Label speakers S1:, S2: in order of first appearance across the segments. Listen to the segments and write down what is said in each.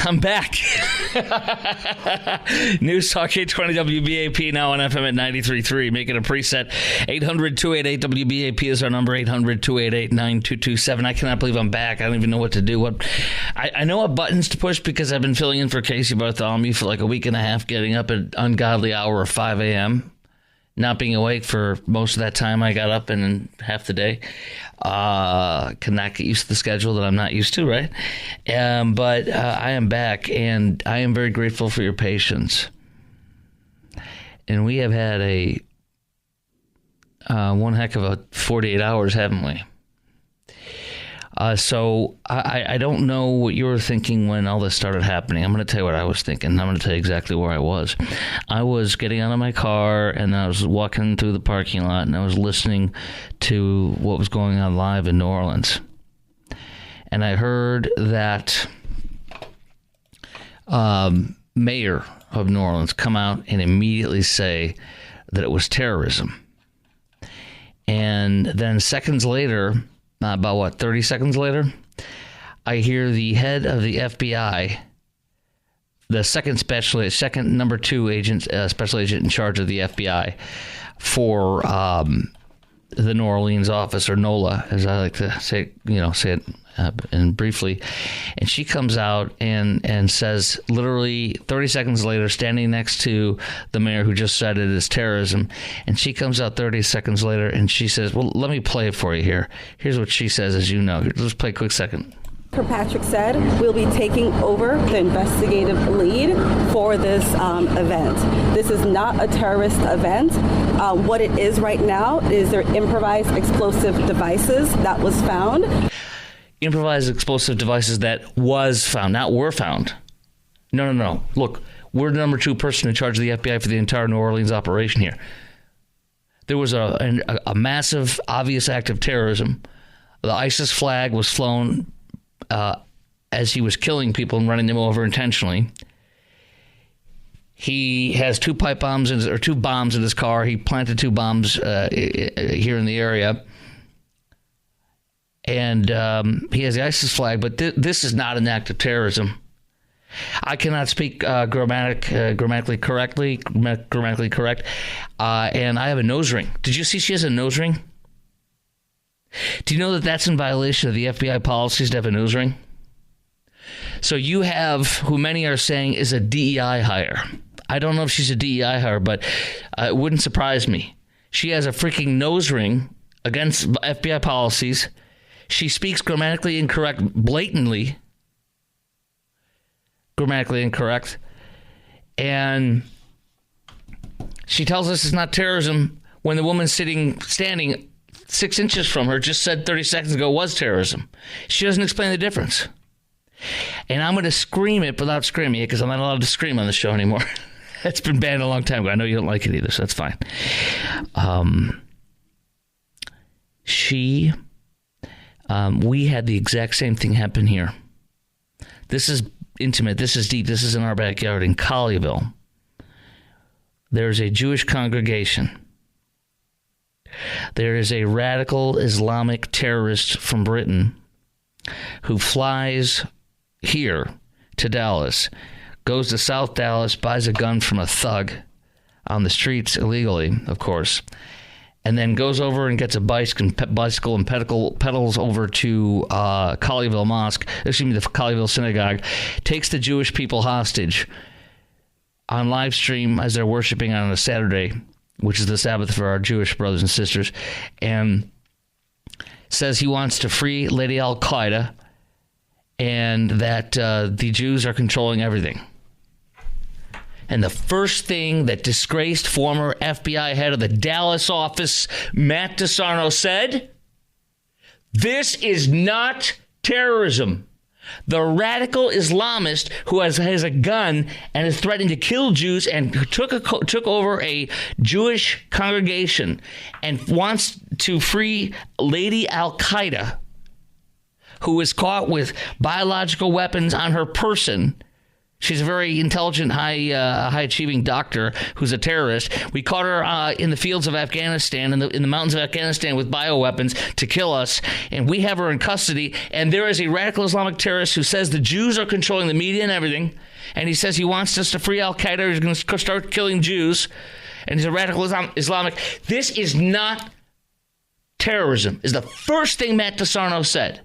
S1: I'm back. News Talk 820 WBAP, now on FM at 93.3. Make it a preset. 800-288-WBAP is our number, 800-288-9227. I cannot believe I'm back. I don't even know what to do. I know what buttons to push because I've been filling in for Casey Bartholomew for like a week and a half, getting up at ungodly hour of 5 a.m., not being awake for most of that time. I got up in half the day. Cannot get used to the schedule that I'm not used to, right? But I am back, and I am very grateful for your patience. And we have had one heck of a 48 hours, haven't we? So I don't know what you were thinking when all this started happening. I'm going to tell you what I was thinking. I'm going to tell you exactly where I was. I was getting out of my car, and I was walking through the parking lot, and I was listening to what was going on live in New Orleans. And I heard that mayor of New Orleans come out and immediately say that it was terrorism. And then seconds later, about 30 seconds later, I hear the head of the FBI, the second number 2 agent, special agent in charge of the FBI for the New Orleans office, or Nola, as I like to say it and briefly. And she comes out and says, literally 30 seconds later, standing next to the mayor who just said it is terrorism, and she comes out 30 seconds later and she says, well, let me play it for you here. Here's what she says, as you know. Let's play a quick second.
S2: Kirkpatrick said we'll be taking over the investigative lead for this event. This is not a terrorist event. What it is right now is their improvised explosive devices that was found.
S1: Improvised explosive devices that was found, not were found. No. Look, we're the number 2 person in charge of the FBI for the entire New Orleans operation here. There was a massive, obvious act of terrorism. The ISIS flag was flown as he was killing people and running them over intentionally. He has 2 pipe bombs or 2 bombs in his car. He planted 2 bombs here in the area. And he has the ISIS flag, but this is not an act of terrorism. I cannot speak grammatically correct, and I have a nose ring. Did you see she has a nose ring? Do you know that that's in violation of the FBI policies to have a nose ring? So you have, who many are saying is a DEI hire. I don't know if she's a DEI hire, but it wouldn't surprise me. She has a freaking nose ring against FBI policies. She speaks grammatically incorrect, blatantly grammatically incorrect. And she tells us it's not terrorism when the woman standing 6 inches from her just said 30 seconds ago was terrorism. She doesn't explain the difference. And I'm going to scream it without screaming it because I'm not allowed to scream on the show anymore. It's been banned a long time ago. I know you don't like it either, so that's fine. We had the exact same thing happen here. This is intimate. This is deep. This is in our backyard in Colleyville. There's a Jewish congregation. There is a radical Islamic terrorist from Britain who flies here to Dallas, goes to South Dallas, buys a gun from a thug on the streets illegally, of course, and then goes over and gets a bicycle and pedals over to the Colleyville Synagogue, takes the Jewish people hostage on live stream as they're worshiping on a Saturday, which is the Sabbath for our Jewish brothers and sisters, and says he wants to free Lady Al-Qaeda and that the Jews are controlling everything. And the first thing that disgraced former FBI head of the Dallas office, Matt DeSarno, said, this is not terrorism. The radical Islamist who has a gun and is threatening to kill Jews and took over a Jewish congregation and wants to free Lady Al-Qaeda, who was caught with biological weapons on her person. She's a very intelligent, high-achieving doctor who's a terrorist. We caught her in the fields of Afghanistan, in the mountains of Afghanistan with bioweapons to kill us, and we have her in cusody. And there is a radical Islamic terrorist who says the Jews are controlling the media and everything, and he says he wants us to free al-Qaeda. He's going to start killing Jews, and he's a radical Islamic. This is not terrorism, is the first thing Matt DeSarno said.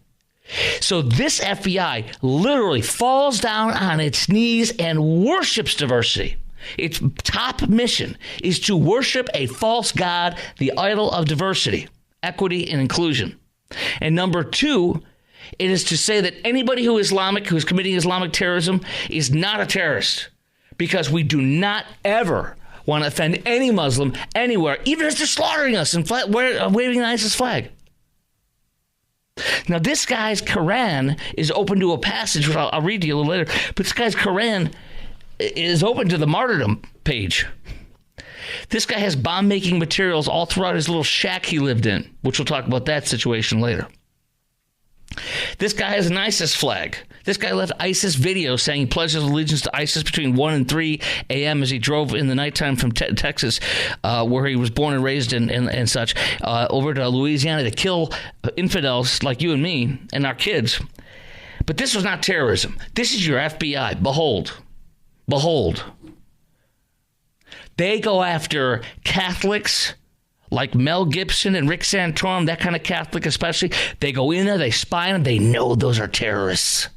S1: So this FBI literally falls down on its knees and worships diversity. Its top mission is to worship a false god, the idol of diversity, equity, and inclusion. And number two, it is to say that anybody who is committing Islamic terrorism is not a terrorist, because we do not ever want to offend any Muslim anywhere, even as they're slaughtering us and waving an ISIS flag. Now, this guy's Quran is open to a passage, which I'll read to you a little later, but this guy's Quran is open to the martyrdom page. This guy has bomb-making materials all throughout his little shack he lived in, which we'll talk about that situation later. This guy has an ISIS flag. This guy left ISIS videos saying he pledges allegiance to ISIS between 1 and 3 a.m. as he drove in the nighttime from Texas, where he was born and raised and such, over to Louisiana to kill infidels like you and me and our kids. But this was not terrorism. This is your FBI. Behold. Behold. They go after Catholics like Mel Gibson and Rick Santorum, that kind of Catholic especially. They go in there, they spy on them, they know those are terrorists.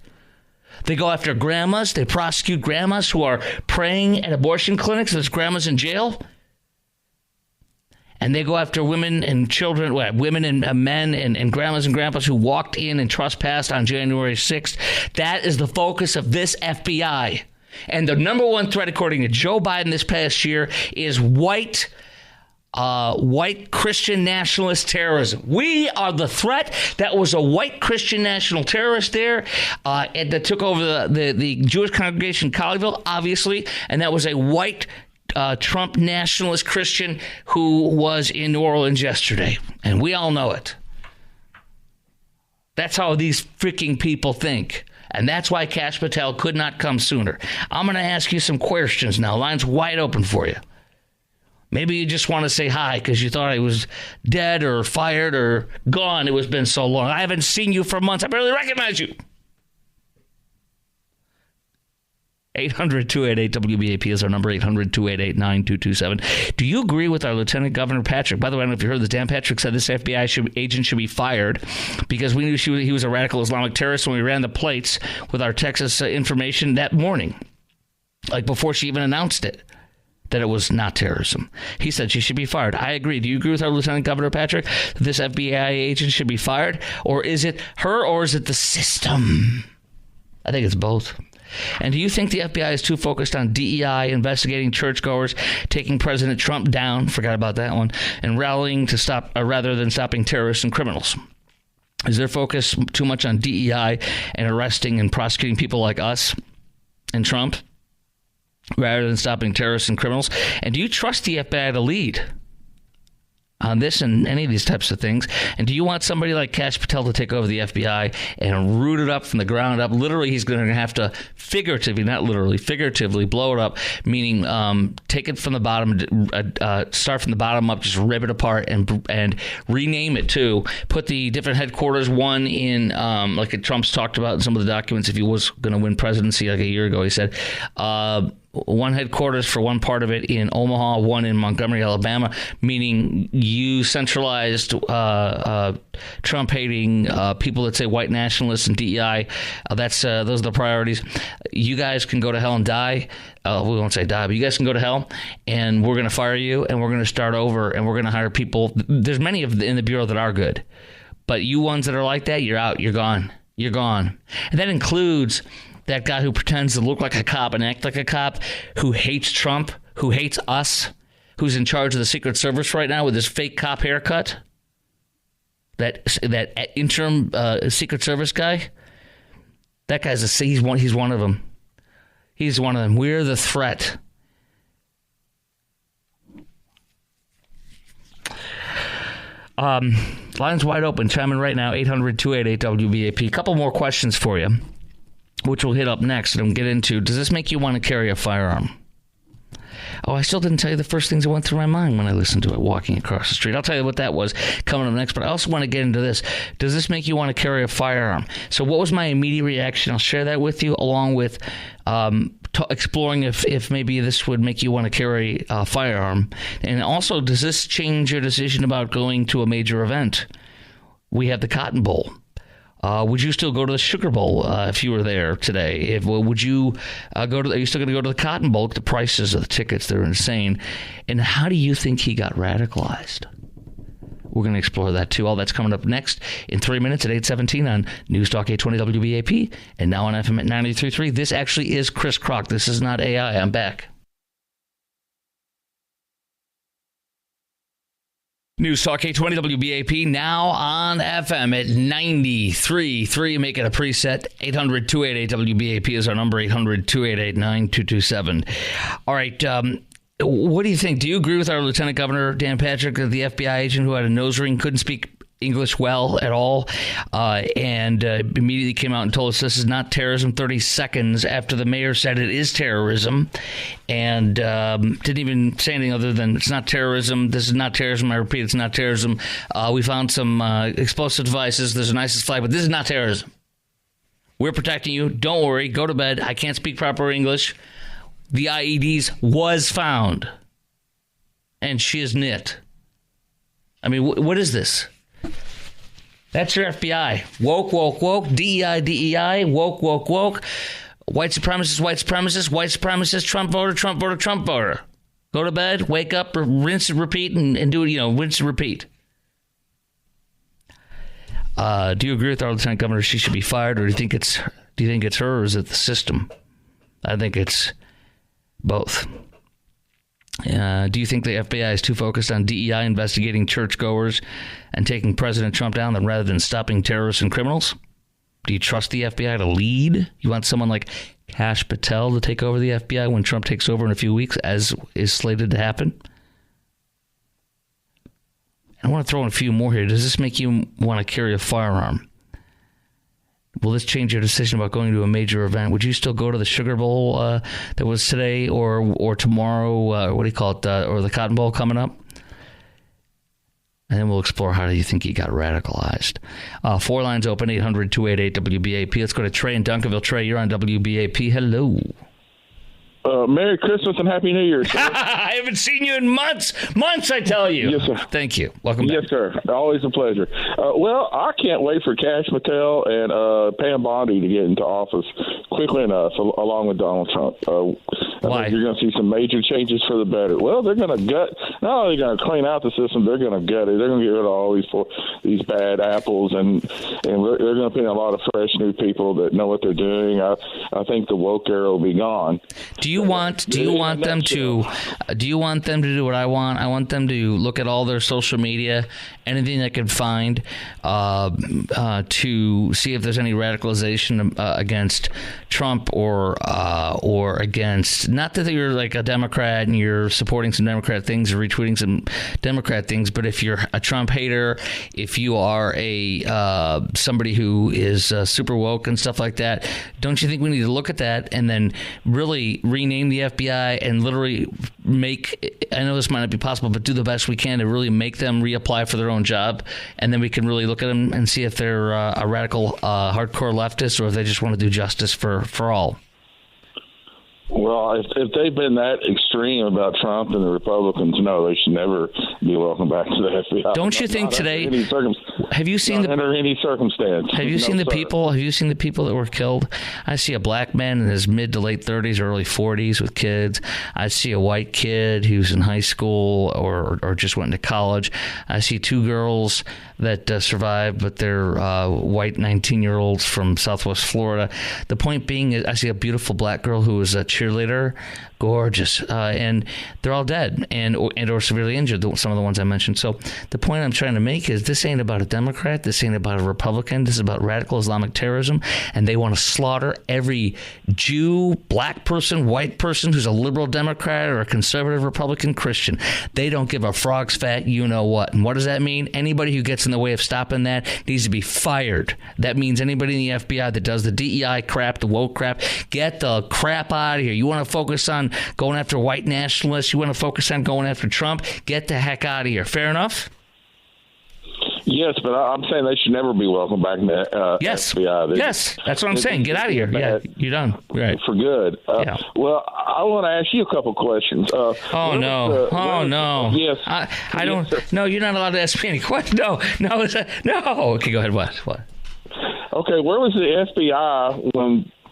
S1: They go after grandmas, they prosecute grandmas who are praying at abortion clinics, there's grandmas in jail. And they go after women and children, women and men and grandmas and grandpas who walked in and trespassed on January 6th. That is the focus of this FBI. And the number one threat, according to Joe Biden this past year, is white Christian nationalist terrorism. We are the threat. That was a white Christian national terrorist there and that took over the Jewish congregation in Colleyville, obviously, and that was a white Trump nationalist Christian who was in New Orleans yesterday, and we all know it. That's how these freaking people think. And that's why Kash Patel could not come sooner. I'm going to ask you some questions now. Line's wide open for you. Maybe you just want to say hi because you thought I was dead or fired or gone. It was been so long. I haven't seen you for months. I barely recognize you. 800-288-WBAP is our number, 800-288-9227. Do you agree with our Lieutenant Governor Patrick? By the way, I don't know if you heard this. Dan Patrick said this FBI agent should be fired because we knew he was a radical Islamic terrorist when we ran the plates with our Texas information that morning, like before she even announced it, that it was not terrorism. He said she should be fired. I agree. Do you agree with our Lieutenant Governor Patrick that this FBI agent should be fired? Or is it her or is it the system? I think it's both. And do you think the FBI is too focused on DEI, investigating churchgoers, taking President Trump down, forgot about that one, and rallying to stop rather than stopping terrorists and criminals? Is their focus too much on DEI and arresting and prosecuting people like us and Trump rather than stopping terrorists and criminals? And do you trust the FBI to lead on this and any of these types of things? And do you want somebody like Kash Patel to take over the FBI and root it up from the ground up? Literally, he's going to have to figuratively, not literally, figuratively blow it up, meaning take it from the bottom, start from the bottom up, just rip it apart and rename it too. Put the different headquarters, one in, like Trump's talked about in some of the documents, if he was going to win presidency like a year ago, he said, one headquarters for one part of it in Omaha, one in Montgomery, Alabama, meaning you centralized Trump-hating people that say white nationalists and DEI. Those are the priorities. You guys can go to hell and die. We won't say die, but you guys can go to hell, and we're going to fire you, and we're going to start over, and we're going to hire people. There's many in the Bureau that are good, but you ones that are like that, you're out. You're gone. You're gone. And that includes that guy who pretends to look like a cop and act like a cop, who hates Trump, who hates us, who's in charge of the Secret Service right now with his fake cop haircut. That interim Secret Service guy. That guy's he's one of them. He's one of them. We're the threat. Line's wide open. Chime in right now, 800-288-WBAP. A couple more questions for you. which we'll hit up next and get into, does this make you want to carry a firearm? Oh, I still didn't tell you the first things that went through my mind when I listened to it walking across the street. I'll tell you what that was coming up next, but I also want to get into this. Does this make you want to carry a firearm? So what was my immediate reaction? I'll share that with you, along with exploring if maybe this would make you want to carry a firearm. And also, does this change your decision about going to a major event? We have the Cotton Bowl. Would you still go to the Sugar Bowl if you were there today? Would you go to? Are you still going to go to the Cotton Bowl? The prices of the tickets, they're insane. And how do you think he got radicalized? We're going to explore that too. All that's coming up next in 3 minutes at 8:17 on News Talk 820 WBAP and now on FM at 93.3. This actually is Chris Crock. This is not AI. I'm back. News Talk 820 WBAP, now on FM at 93.3. Make it a preset. 800-288-WBAP is our number, 800-288-9227. All right, what do you think? Do you agree with our Lieutenant Governor, Dan Patrick, the FBI agent who had a nose ring, couldn't speak English well at all, and immediately came out and told us this is not terrorism 30 seconds after the mayor said it is terrorism, and didn't even say anything other than it's not terrorism, this is not terrorism, I repeat, it's not terrorism. We found some explosive devices, there's an ISIS flag, but this is not terrorism. We're protecting you, don't worry, go to bed, I can't speak proper English. The IEDs was found, and she is knit. I mean, what is this? That's your FBI. Woke, woke, woke. DEI, DEI. Woke, woke, woke. White supremacist, white supremacist, white supremacist, Trump voter, Trump voter, Trump voter. Go to bed, wake up, rinse and repeat, and do it, rinse and repeat. Do you agree with our Lieutenant Governor she should be fired, or do you think it's her, or is it the system? I think it's both. Do you think the FBI is too focused on DEI investigating churchgoers and taking President Trump down rather than stopping terrorists and criminals? Do you trust the FBI to lead? You want someone like Kash Patel to take over the FBI when Trump takes over in a few weeks, as is slated to happen? I want to throw in a few more here. Does this make you want to carry a firearm? Will this change your decision about going to a major event? Would you still go to the Sugar Bowl that was today or tomorrow? What do you call it? Or the Cotton Bowl coming up? And then we'll explore how do you think he got radicalized. 4 lines open, 800-288-WBAP. Let's go to Trey in Duncanville. Trey, you're on WBAP. Hello.
S3: Merry Christmas and Happy New Year, sir.
S1: I haven't seen you in months. Months, I tell you.
S3: Yes, sir.
S1: Thank you. Welcome back.
S3: Yes, sir. Always a pleasure. Well, I can't wait for Kash Patel and Pam Bondi to get into office quickly enough, along with Donald Trump.
S1: Why?
S3: I think you're going to see some major changes for the better. Well, they're going to gut. Not only going to clean out the system, they're going to gut it. They're going to get rid of all these bad apples, and they're going to put in a lot of fresh new people that know what they're doing. I think the woke era will be gone.
S1: Do you want them to do what I want? I want them to look at all their social media, anything they can find, to see if there's any radicalization against Trump or against, not that you're like a Democrat and you're supporting some Democrat things or retweeting some Democrat things, but if you're a Trump hater, if you are a somebody who is super woke and stuff like that, don't you think we need to look at that and then really rename the FBI and literally make, I know this might not be possible, but do the best we can to really make them reapply for their own job, and then we can really look at them and see if they're a radical hardcore leftist or if they just want to do justice for all.
S3: Well, if they've been that extreme about Trump and the Republicans, no, they should never be welcome back to the FBI.
S1: Don't you think today? Have you seen
S3: under any circumstance?
S1: Have you seen the people? Have you seen the people that were killed? I see a black man in his mid to late 30s, early 40s with kids. I see a white kid who's in high school or just went into college. I see 2 girls that survived, but they're white 19-year-olds from Southwest Florida. The point being, I see a beautiful black girl who was a cheerleader, gorgeous, and they're all dead or severely injured. Some of the ones I mentioned. So the point I'm trying to make is this ain't about a Democrat. This ain't about a Republican. This is about radical Islamic terrorism, and they want to slaughter every Jew, black person, white person who's a liberal Democrat or a conservative Republican Christian. They don't give a frog's fat you know what. And what does that mean? Anybody who gets in the way of stopping that needs to be fired. That means anybody in the FBI that does the DEI crap, the woke crap, get the crap out of here. You want to focus on going after white nationalists? You want to focus on going after Trump? Get the heck out of here. Fair enough?
S3: Yes, but I'm saying they should never be welcome back in the
S1: yes.
S3: FBI.
S1: Yes, that's what I'm saying. Get out of here. Yeah, you're done. Right.
S3: For good.
S1: Yeah.
S3: Well, I want to ask you a couple questions.
S1: No.
S3: Yes.
S1: I don't. No, you're not allowed to ask me any questions. No. Okay, go ahead. What?
S3: Okay, where was the FBI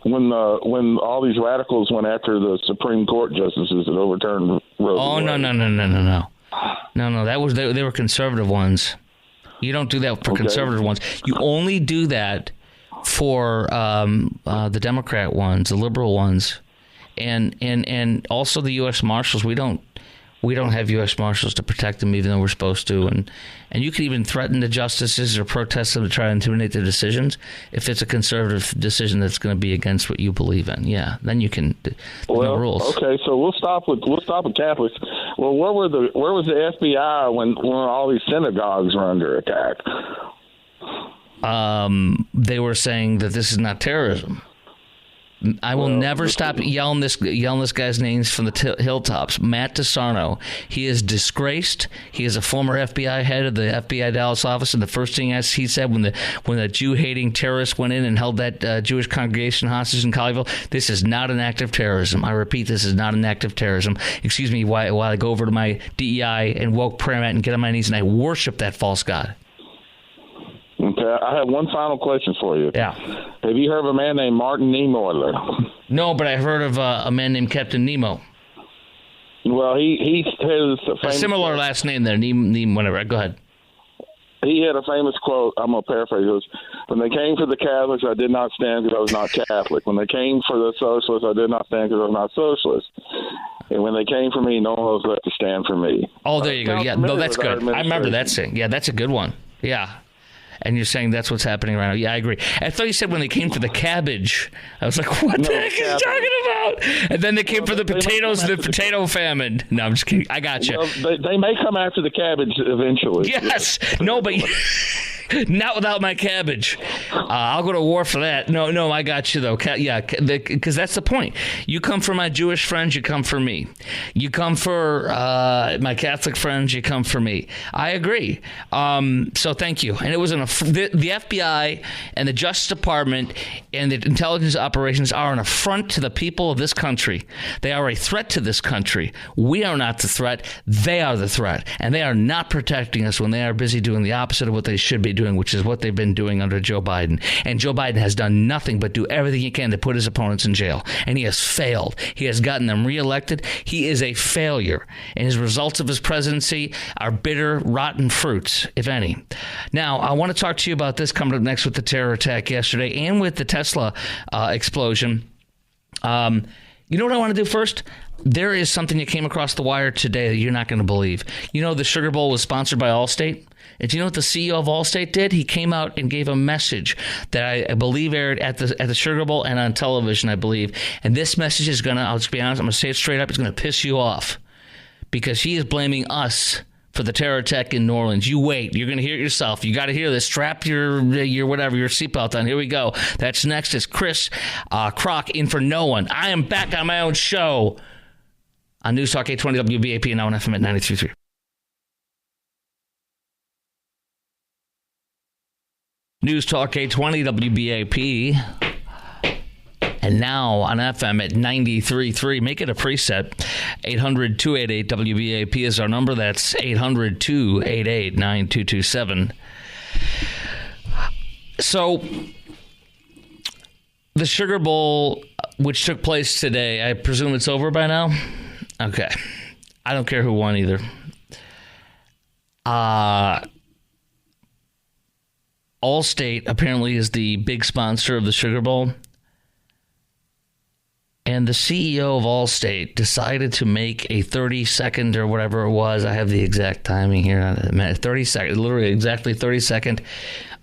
S3: when all these radicals went after the Supreme Court justices that overturned Roe?
S1: Oh, no. No, that was they were conservative ones. You don't do that for conservative ones. You only do that for the Democrat ones, the liberal ones, and also the U.S. Marshals. We don't have U.S. Marshals to protect them, even though we're supposed to. And you can even threaten the justices or protest them to try to intimidate their decisions if it's a conservative decision that's going to be against what you believe in. Yeah, then you can. No rules. Okay, so we'll stop with Catholics. Well, where was the FBI when all these synagogues were under attack? They were saying that this is not terrorism. I will never stop yelling this guy's names from the hilltops. Matt DeSarno. He is disgraced. He is a former FBI head of the FBI Dallas office, and the first thing he said when the Jew-hating terrorists went in and held that Jewish congregation hostage in Colleyville, this is not an act of terrorism. I repeat, this is not an act of terrorism. Excuse me while I go over to my DEI and woke prayer mat and get on my knees and I worship that false god.
S3: Okay, I have one final question for you.
S1: Yeah.
S3: Have you heard of a man named Martin Niemöller?
S1: No, but I heard of a man named Captain Nemo.
S3: Well, he has
S1: a similar last name there, Nemo, whatever. Go ahead.
S3: He had a famous quote. I'm going to paraphrase. It was, when they came for the Catholics, I did not stand because I was not Catholic. When they came for the socialists, I did not stand because I was not socialist. And when they came for me, no one was left to stand for me.
S1: Oh, there you go. Yeah, no, that's good. I remember that saying. Yeah, that's a good one. Yeah. And you're saying that's what's happening right now. Yeah, I agree. I thought you said when they came for the cabbage. I was like, what the heck is he talking about? And then they came for the potatoes, the potato famine. No, I'm just kidding. I got you.
S3: Well, they may come after the cabbage eventually.
S1: Yes. No, but not without my cabbage. I'll go to war for that. No, I got you, though. Yeah, because that's the point. You come for my Jewish friends, you come for me. You come for my Catholic friends, you come for me. I agree. So thank you. And it was the FBI and the Justice Department and the intelligence operations are an affront to the people of this country. They are a threat to this country. We are not the threat. They are the threat. And they are not protecting us when they are busy doing the opposite of what they should be doing, which is what they've been doing under Joe Biden. And Joe Biden has done nothing but do everything he can to put his opponents in jail. And he has failed. He has gotten them reelected. He is a failure. And his results of his presidency are bitter, rotten fruits, if any. Now, I want to talk to you about this coming up next with the terror attack yesterday and with the Tesla explosion. You know what I want to do first? There is something that came across the wire today that you're not going to believe. You know, the Sugar Bowl was sponsored by Allstate. And do you know what the CEO of Allstate did? He came out and gave a message that I believe aired at the Sugar Bowl and on television, I believe. And this message is going to, I'll just be honest, I'm going to say it straight up, it's going to piss you off. Because he is blaming us for the terror attack in New Orleans. You wait. You're going to hear it yourself. You got to hear this. Strap your whatever, your seatbelt on. Here we go. That's next is Chris Kroc in for no one. I am back on my own show on News Talk 820 WBAP and now on FM at 93.3. News Talk 820 WBAP. And now on FM at 93.3. Make it a preset. 800-288-WBAP is our number. That's 800-288-9227. So the Sugar Bowl, which took place today, I presume it's over by now? Okay. I don't care who won either. Allstate apparently is the big sponsor of the Sugar Bowl. And the CEO of Allstate decided to make a 30-second or whatever it was. I have the exact timing here. 30-second, literally exactly 30-second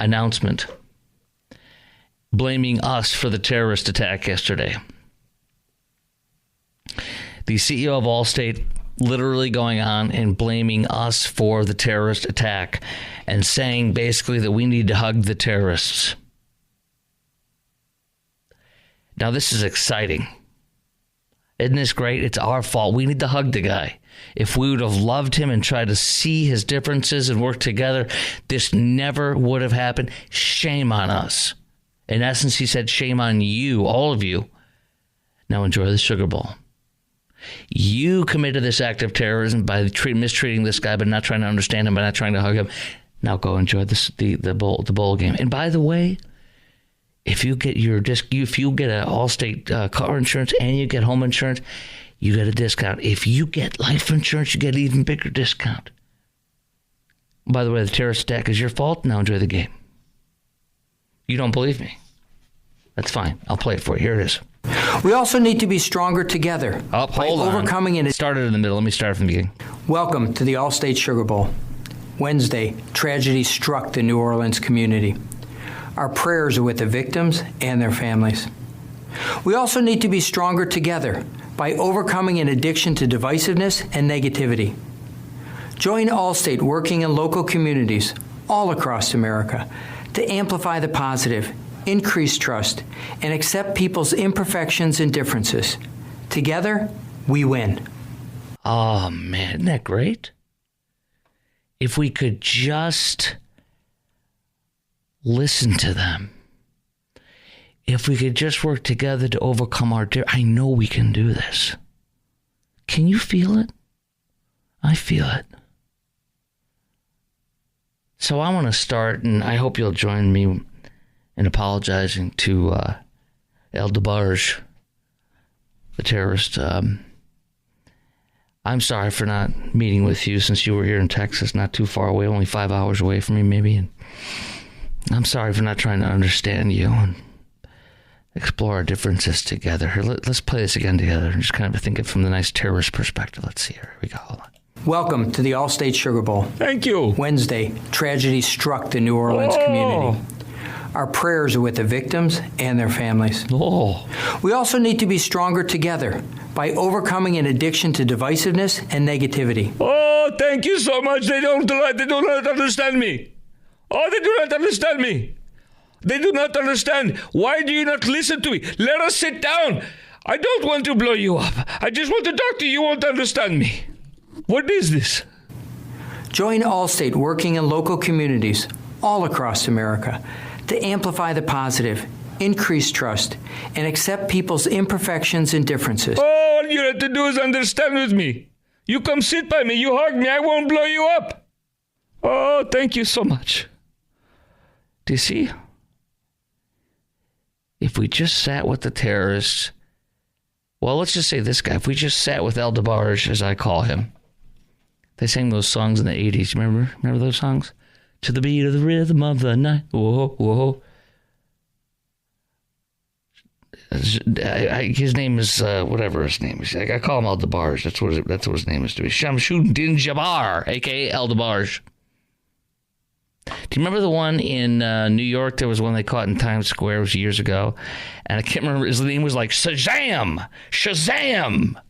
S1: announcement blaming us for the terrorist attack yesterday. The CEO of Allstate literally going on and blaming us for the terrorist attack and saying basically that we need to hug the terrorists. Now, this is exciting. Isn't this great? It's our fault. We need to hug the guy. If we would have loved him and tried to see his differences and work together, this never would have happened. Shame on us. In essence, he said, shame on you, all of you. Now enjoy the Sugar Bowl. You committed this act of terrorism by mistreating this guy, but not trying to understand him, by not trying to hug him. Now go enjoy the bowl game. And by the way, if you get an Allstate car insurance and you get home insurance, you get a discount. If you get life insurance, you get an even bigger discount. By the way, the terrorist attack is your fault. Now enjoy the game. You don't believe me? That's fine. I'll play it for you. Here it is.
S4: We also need to be stronger together by overcoming it.
S1: Started in the middle. Let me start from the beginning.
S4: Welcome to the Allstate Sugar Bowl. Wednesday, tragedy struck the New Orleans community. Our prayers are with the victims and their families. We also need to be stronger together by overcoming an addiction to divisiveness and negativity. Join Allstate working in local communities all across America to amplify the positive, increase trust, and accept people's imperfections and differences. Together, we win.
S1: Oh, man, isn't that great? If we could just listen to them. If we could just work together to overcome I know we can do this. Can you feel it? I feel it. So I want to start, and I hope you'll join me in apologizing to El DeBarge, the terrorist. I'm sorry for not meeting with you since you were here in Texas, not too far away, only 5 hours away from me maybe. And I'm sorry for not trying to understand you and explore our differences together. Let's play this again together and just kind of think it from the nice terrorist perspective. Let's see. Here we go. Hold on.
S4: Welcome to the Allstate Sugar Bowl.
S1: Thank you.
S4: Wednesday, tragedy struck the New Orleans community. Our prayers are with the victims and their families. We also need to be stronger together by overcoming an addiction to divisiveness and negativity.
S5: Oh, thank you so much. They do not understand me. Oh, they do not understand me. They do not understand. Why do you not listen to me? Let us sit down. I don't want to blow you up. I just want to talk to you. You won't understand me. What is this?
S4: Join Allstate working in local communities all across America to amplify the positive, increase trust, and accept people's imperfections and differences.
S5: Oh, all you have to do is understand with me. You come sit by me. You hug me. I won't blow you up. Oh, thank you so much.
S1: Do you see? If we just sat with the terrorists, well, let's just say this guy, if we just sat with El DeBarge, as I call him, they sang those songs in the 80s. Remember those songs? To the beat of the rhythm of the night. Whoa, whoa. His name is, whatever his name is. I call him El DeBarge. That's what his name is to be. Shamsud-Din Jabbar, a.k.a. El DeBarge. Do you remember the one in New York? There was one they caught in Times Square. It was years ago. And I can't remember. His name was like Shazam. Shazam.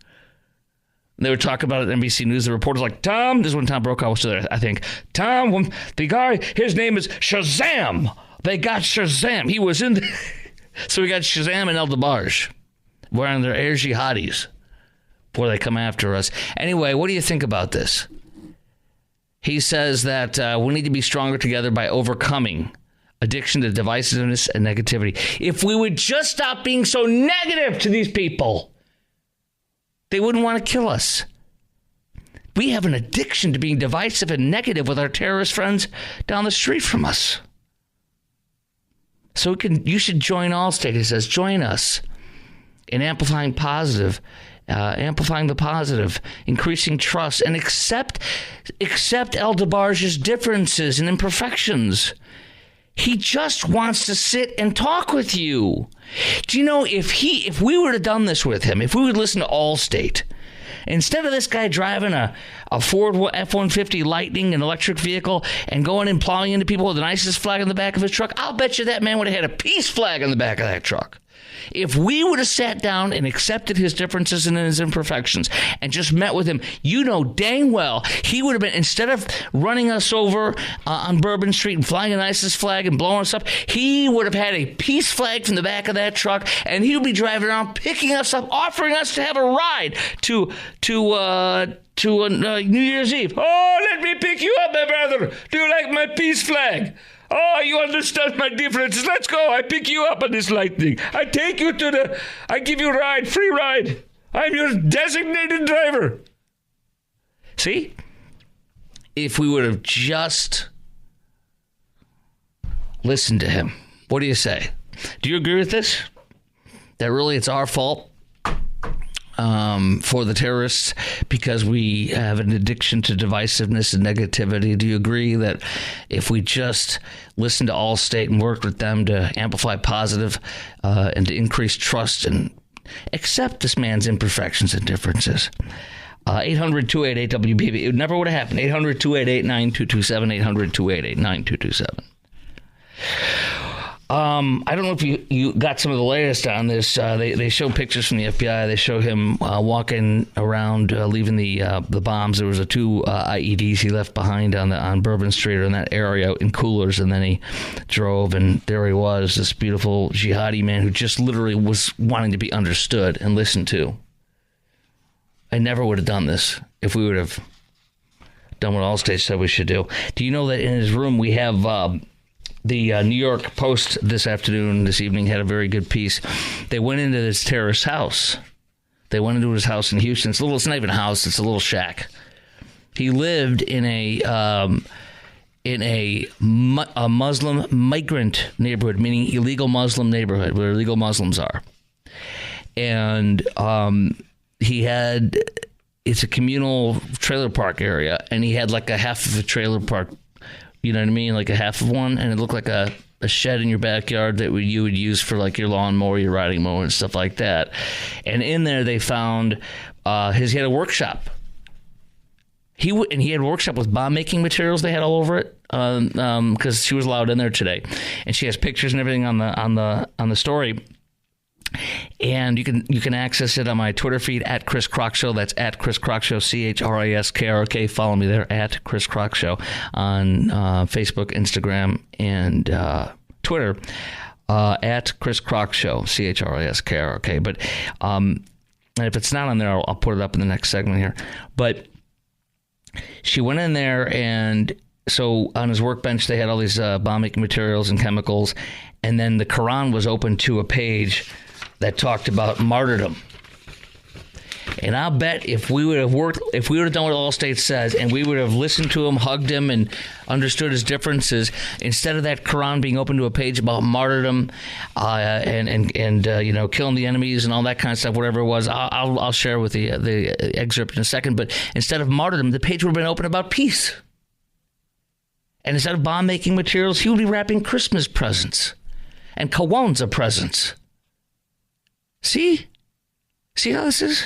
S1: They were talking about it at NBC News. The reporter's like, Tom, this is when Tom Brokaw was still there, I think. Tom, the guy, his name is Shazam. They got Shazam. He was in the... So we got Shazam and El DeBarge wearing their air jihadis before they come after us. Anyway, what do you think about this? He says that we need to be stronger together by overcoming addiction to divisiveness and negativity. If we would just stop being so negative to these people, they wouldn't want to kill us. We have an addiction to being divisive and negative with our terrorist friends down the street from us. So you should join Allstate. He says, join us in amplifying the positive, increasing trust, and accept El DeBarge's differences and imperfections. He just wants to sit and talk with you. Do you know, if we would have done this with him, if we would listen to Allstate, instead of this guy driving a Ford F-150 Lightning, an electric vehicle, and going and plowing into people with an ISIS flag on the back of his truck, I'll bet you that man would have had a peace flag on the back of that truck. If we would have sat down and accepted his differences and his imperfections and just met with him, you know dang well he would have been, instead of running us over on Bourbon Street and flying an ISIS flag and blowing us up, he would have had a peace flag from the back of that truck, and he would be driving around picking us up, offering us to have a ride to New Year's Eve. Oh, let me pick you up, my brother. Do you like my peace flag? Oh, you understand my differences. Let's go. I pick you up on this Lightning. I take you I give you a ride, free ride. I'm your designated driver. See? If we would have just listened to him. What do you say? Do you agree with this? That really it's our fault? For the terrorists, because we have an addiction to divisiveness and negativity. Do you agree that if we just listen to Allstate and work with them to amplify positive and to increase trust and accept this man's imperfections and differences? 800-288-WBB. It never would have happened. 800-288-9227. 800-288-9227. I don't know if you got some of the latest on this. They show pictures from the FBI. They show him walking around, leaving the bombs. There was two IEDs he left behind on Bourbon Street or in that area in coolers, and then he drove, and there he was, this beautiful jihadi man who just literally was wanting to be understood and listened to. I never would have done this if we would have done what Allstate said we should do. Do you know that in his room we have... The New York Post this evening had a very good piece. They went into this terrorist's house. They went into his house in Houston. It's not even a house. It's a little shack. He lived in a Muslim migrant neighborhood, meaning illegal Muslim neighborhood where illegal Muslims are. And it's a communal trailer park area, and he had like a half of a trailer park. You know what I mean? Like a half of one, and it looked like a shed in your backyard that you would use for like your lawnmower, your riding mower, and stuff like that. And in there they found he had a workshop. He had a workshop with bomb making materials. They had all over it because she was allowed in there today, and she has pictures and everything on the story. And you can access it on my Twitter feed at Chris Crock Show. That's at Chris Crock Show, CHRISKROK. Follow me there at Chris Crock Show on Facebook, Instagram, and Twitter at Chris Crock Show, CHRISKROK. But and if it's not on there, I'll put it up in the next segment here. But she went in there, and so on his workbench they had all these bomb making materials and chemicals, and then the Quran was open to a page that talked about martyrdom. And I'll bet if we would have done what Allstate says, and we would have listened to him, hugged him, and understood his differences, instead of that Quran being open to a page about martyrdom and killing the enemies and all that kind of stuff, whatever it was, I'll share with the excerpt in a second. But instead of martyrdom, the page would have been open about peace. And instead of bomb-making materials, he would be wrapping Christmas presents and Kwanzaa presents. See how this is?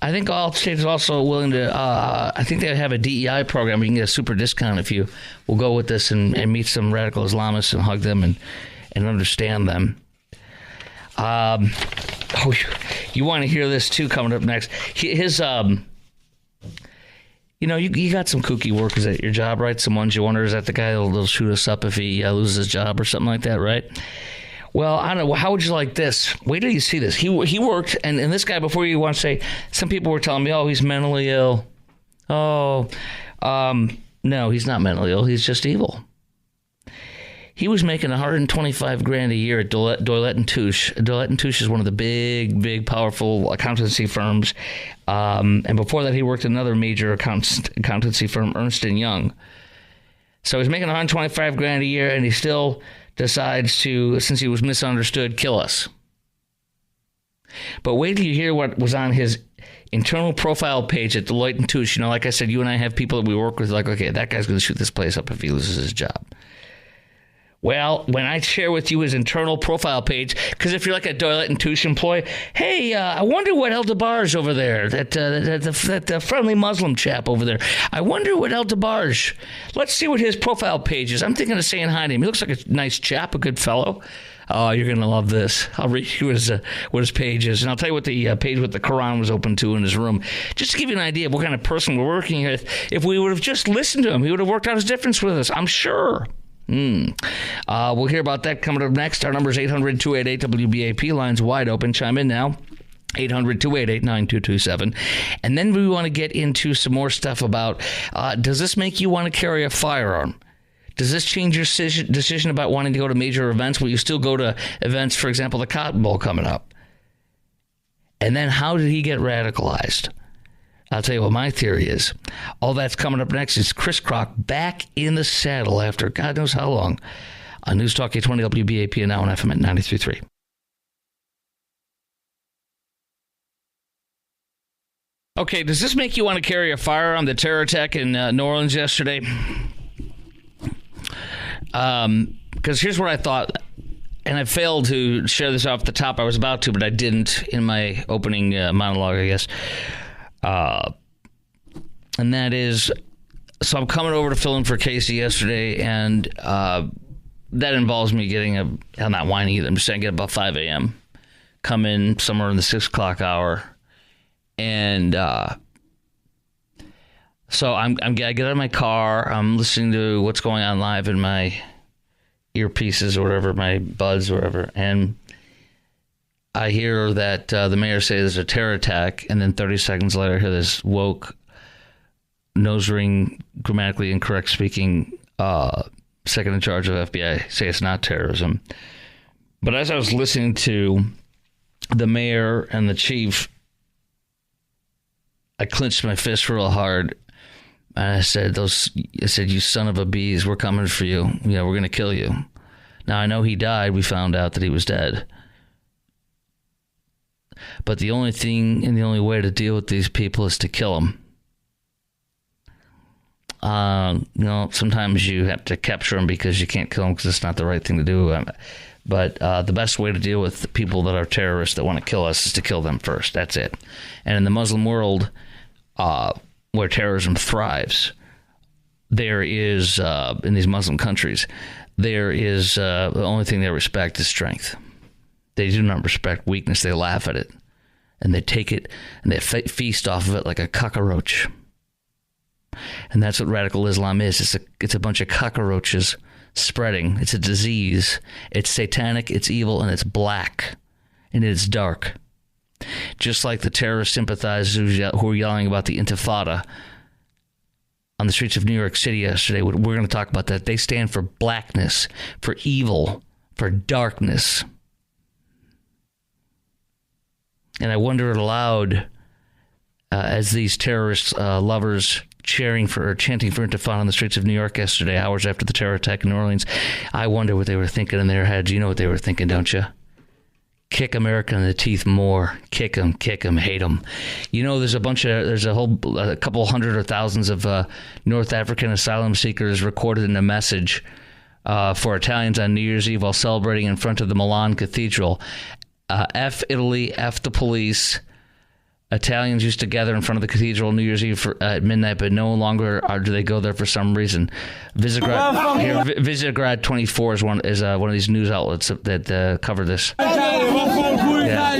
S1: I think Allstate is also willing to, I think they have a DEI program where you can get a super discount if you will go with this and meet some radical Islamists and hug them and understand them. You want to hear this too coming up next. His, you got some kooky workers at your job, right? Some ones you wonder, is that the guy that'll shoot us up if he loses his job or something like that, right? Well, I don't know. How would you like this? Wait till you see this. He worked, and this guy, before you want to say, some people were telling me, oh, he's mentally ill. Oh, no, he's not mentally ill. He's just evil. He was making $125,000 a year at Doylett & Touche. Doylett & Touche is one of the big, powerful accountancy firms. And before that, he worked at another major accountancy firm, Ernst & Young. So he's making $125,000 a year, and he still decides to, since he was misunderstood, kill us. But wait till you hear what was on his internal profile page at Deloitte & Touche. Like I said, you and I have people that we work with, like, okay, that guy's going to shoot this place up if he loses his job. Well, when I share with you his internal profile page, because if you're like a Deloitte & Touche employee, hey, I wonder what El DeBarge over there, that friendly Muslim chap over there, I wonder what El DeBarge, let's see what his profile page is. I'm thinking of saying hi to him. He looks like a nice chap, a good fellow. Oh, you're going to love this. I'll read you what his page is, and I'll tell you what the page with the Quran was open to in his room. Just to give you an idea of what kind of person we're working with. If we would have just listened to him, he would have worked out his difference with us, I'm sure. We'll hear about that coming up next. Our number is 800-288-WBAP. Lines wide open. Chime in now. 800-288-9227. And then we want to get into some more stuff about, does this make you want to carry a firearm? Does this change your decision about wanting to go to major events? Will you still go to events, for example, the Cotton Bowl coming up? And then how did he get radicalized? I'll tell you what my theory is. All that's coming up next is Chris Crock back in the saddle after God knows how long on News Talk 820 WBAP and now on FM at 93.3. Okay, does this make you want to carry a firearm? The terror attack in New Orleans yesterday? Because here's what I thought, and I failed to share this off the top. I was about to, but I didn't in my opening monologue, I guess. And that is, so I'm coming over to fill in for Casey yesterday, and that involves me I'm not whining either. I'm just saying I get about 5 a.m., come in somewhere in the 6 o'clock hour, and so I get out of my car. I'm listening to what's going on live in my earpieces or whatever, my buds or whatever, and I hear that the mayor says there's a terror attack, and then 30 seconds later I hear this woke, nose ring, grammatically incorrect speaking second in charge of FBI say it's not terrorism. But as I was listening to the mayor and the chief, I clenched my fist real hard. And I said, you son of a bees, we're coming for you. Yeah, we're going to kill you. Now, I know he died. We found out that he was dead. But the only thing and the only way to deal with these people is to kill them. Sometimes you have to capture them because you can't kill them because it's not the right thing to do. But the best way to deal with the people that are terrorists that want to kill us is to kill them first. That's it. And in the Muslim world, where terrorism thrives, there is, in these Muslim countries, there is the only thing they respect is strength. They do not respect weakness. They laugh at it, and they take it, and they feast off of it like a cockroach. And that's what radical Islam is. It's a bunch of cockroaches spreading. It's a disease. It's satanic, it's evil, and it's black, and it's dark. Just like the terrorist sympathizers who were yelling about the Intifada on the streets of New York City yesterday. We're going to talk about that. They stand for blackness, for evil, for darkness. And I wondered aloud, as these terrorist lovers chanting for Intifada on the streets of New York yesterday, hours after the terror attack in New Orleans, I wonder what they were thinking in their heads. You know what they were thinking, don't you? Kick America in the teeth more. Kick them, hate them. You know, there's a couple hundred or thousands of North African asylum seekers recorded in a message for Italians on New Year's Eve while celebrating in front of the Milan Cathedral. F Italy, F the police. Italians used to gather in front of the cathedral New Year's Eve at midnight, but no longer do they go there for some reason. Visegrad 24 is one of these news outlets that cover this. Yeah.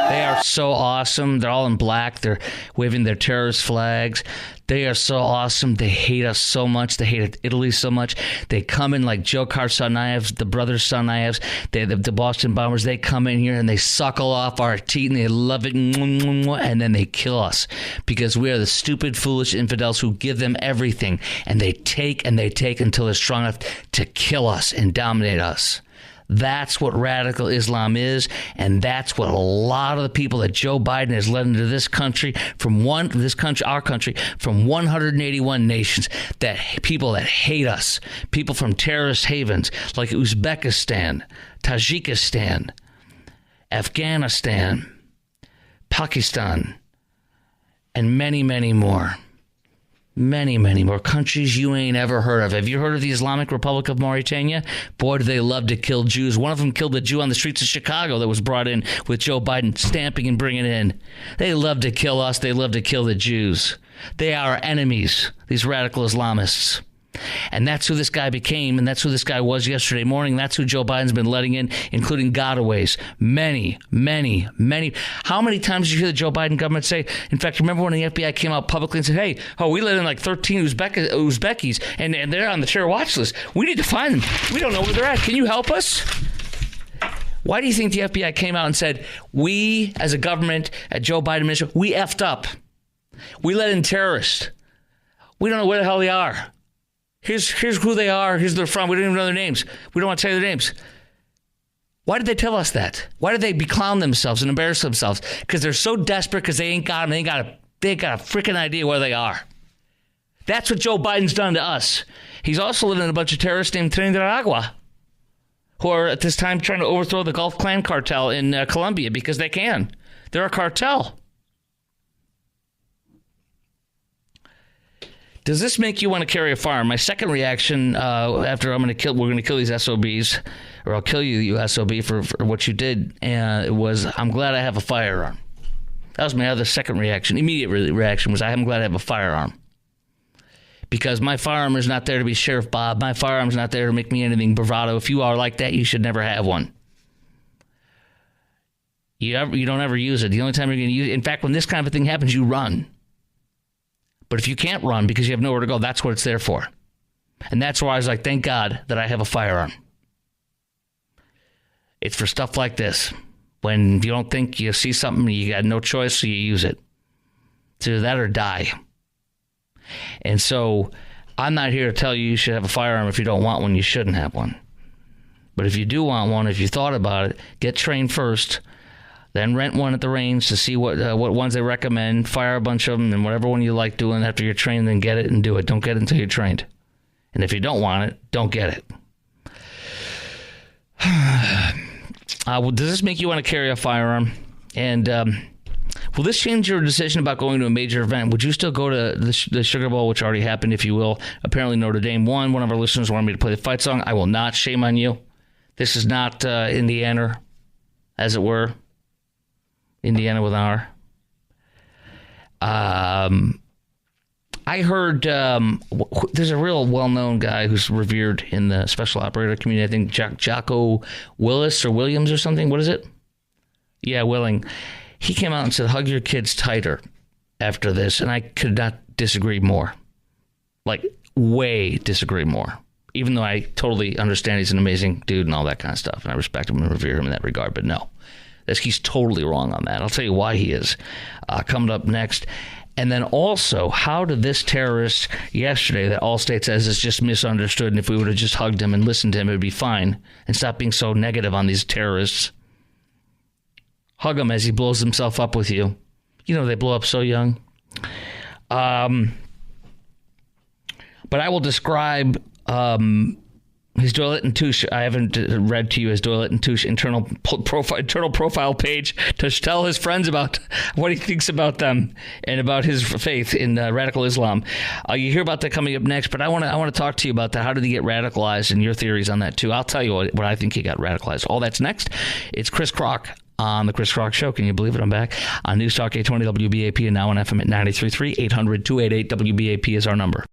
S1: They are so awesome. They're all in black. They're waving their terrorist flags. They are so awesome. They hate us so much. They hate Italy so much. They come in like Dzhokhar Tsarnaevs, the brothers Tsarnaevs, the Boston bombers. They come in here and they suckle off our teeth and they love it, and then they kill us because we are the stupid, foolish infidels who give them everything, and they take until they're strong enough to kill us and dominate us. That's what radical Islam is, and that's what a lot of the people that Joe Biden has led into this country, our country, from 181 nations, that people that hate us, people from terrorist havens like Uzbekistan, Tajikistan, Afghanistan, Pakistan, and many, many more. Many, many more countries you ain't ever heard of. Have you heard of the Islamic Republic of Mauritania? Boy, do they love to kill Jews. One of them killed a Jew on the streets of Chicago that was brought in with Joe Biden stamping and bringing it in. They love to kill us. They love to kill the Jews. They are our enemies, these radical Islamists. And that's who this guy became, and that's who this guy was yesterday morning. That's who Joe Biden's been letting in, including gotaways. Many, many, many. How many times did you hear the Joe Biden government say, in fact, remember when the FBI came out publicly and said, hey, we let in like 13 Uzbekis, and they're on the terror watch list. We need to find them. We don't know where they're at. Can you help us? Why do you think the FBI came out and said, we, as a government, at Joe Biden administration, we effed up. We let in terrorists. We don't know where the hell they are. Here's who they are. Here's where they're from. We don't even know their names. We don't want to tell you their names. Why did they tell us that? Why did they beclown themselves and embarrass themselves? Because they're so desperate because they ain't got them. They ain't got a freaking idea where they are. That's what Joe Biden's done to us. He's also living in a bunch of terrorists named Trinidad, who are at this time trying to overthrow the Gulf Clan cartel in Colombia because they can. They're a cartel. Does this make you want to carry a firearm? My second reaction after we're going to kill these SOBs, or I'll kill you, you SOB, for what you did, was I'm glad I have a firearm. That was my other second reaction. Immediate reaction was I'm glad I have a firearm. Because my firearm is not there to be Sheriff Bob. My firearm's not there to make me anything bravado. If you are like that, you should never have one. You don't ever use it. The only time you're going to use it, in fact, when this kind of a thing happens, you run. But if you can't run because you have nowhere to go, that's what it's there for. And that's why I was like, thank God that I have a firearm. It's for stuff like this. When you don't think you see something, you got no choice, so you use it. It's either that or die. And so I'm not here to tell you should have a firearm. If you don't want one, you shouldn't have one. But if you do want one, if you thought about it, get trained first. Then rent one at the range to see what ones they recommend. Fire a bunch of them, and whatever one you like doing after you're trained, then get it and do it. Don't get it until you're trained. And if you don't want it, don't get it. Does this make you want to carry a firearm? And will this change your decision about going to a major event? Would you still go to the Sugar Bowl, which already happened, if you will? Apparently Notre Dame won. One of our listeners wanted me to play the fight song. I will not. Shame on you. This is not Indiana, as it were. Indiana with an R. I heard there's a real well-known guy who's revered in the special operator community. I think Jocko Willis or Williams or something. What is it? Yeah, Willing. He came out and said, hug your kids tighter after this. And I could not disagree more. Like, way disagree more. Even though I totally understand he's an amazing dude and all that kind of stuff. And I respect him and revere him in that regard. But no. He's totally wrong on that. I'll tell you why he is. Coming up next. And then also, how did this terrorist yesterday that Allstate says is just misunderstood, and if we would have just hugged him and listened to him, it would be fine, and stop being so negative on these terrorists. Hug him as he blows himself up with you. You know, they blow up so young. But I will describe his Doylett and Touche. I haven't read to you his Doylett and Touche internal profile page to tell his friends about what he thinks about them and about his faith in radical Islam. You hear about that coming up next, but I want to talk to you about that. How did he get radicalized, and your theories on that too? I'll tell you what I think he got radicalized. All that's next. It's Chris Kroc on the Chris Kroc Show. Can you believe it? I'm back on News Talk 820 WBAP and now on FM at 93.3. 800-288 WBAP is our number.